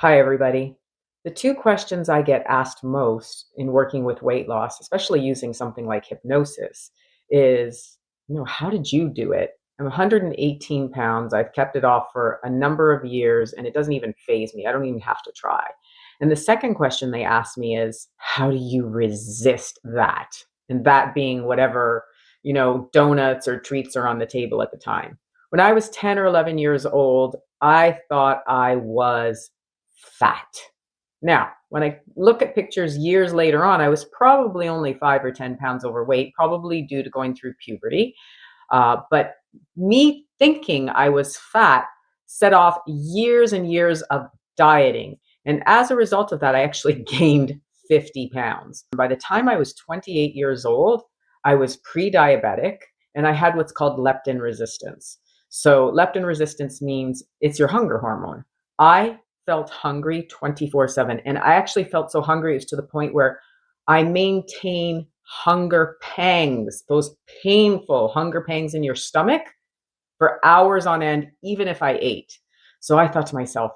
Hi, everybody. The two questions I get asked most in working with weight loss, especially using something like hypnosis, is, how did you do it? I'm 118 pounds. I've kept it off for a number of years and it doesn't even faze me. I don't even have to try. And the second question they ask me is, how do you resist that? And that being whatever, donuts or treats are on the table at the time. When I was 10 or 11 years old, I thought I was fat. Now, when I look at pictures years later on, I was probably only 5 or 10 pounds overweight, probably due to going through puberty. But me thinking I was fat set off years and years of dieting. And as a result of that, I actually gained 50 pounds. By the time I was 28 years old, I was pre diabetic and I had what's called leptin resistance. So, leptin resistance means it's your hunger hormone. I felt hungry 24/7. And I actually felt so hungry, it was to the point where I maintain hunger pangs, those painful hunger pangs in your stomach for hours on end, even if I ate. So I thought to myself,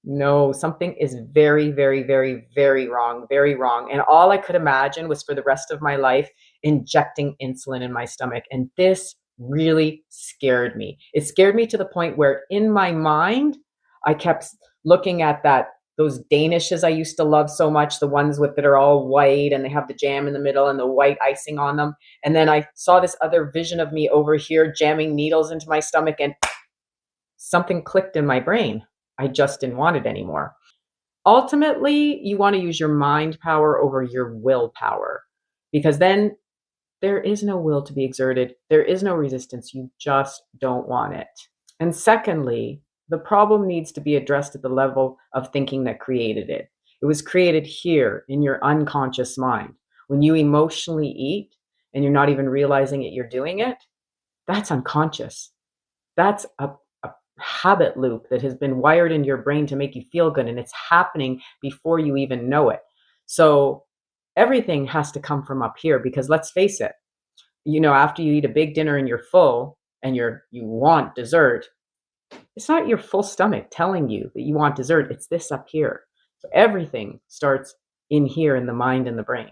no, something is very, very, very, very wrong, very wrong. And all I could imagine was for the rest of my life injecting insulin in my stomach. And this really scared me. It scared me to the point where in my mind, I kept looking at those Danishes I used to love so much, the ones with that are all white and they have the jam in the middle and the white icing on them. And then I saw this other vision of me over here jamming needles into my stomach and something clicked in my brain. I just didn't want it anymore. Ultimately, you want to use your mind power over your willpower because then there is no will to be exerted. There is no resistance. You just don't want it. And secondly, the problem needs to be addressed at the level of thinking that created it. It was created here in your unconscious mind. When you emotionally eat and you're not even realizing it, you're doing it, that's unconscious. That's a habit loop that has been wired in your brain to make you feel good, and it's happening before you even know it. So everything has to come from up here because let's face it, after you eat a big dinner and you're full and you want dessert, it's not your full stomach telling you that you want dessert. It's this up here. So everything starts in here in the mind and the brain.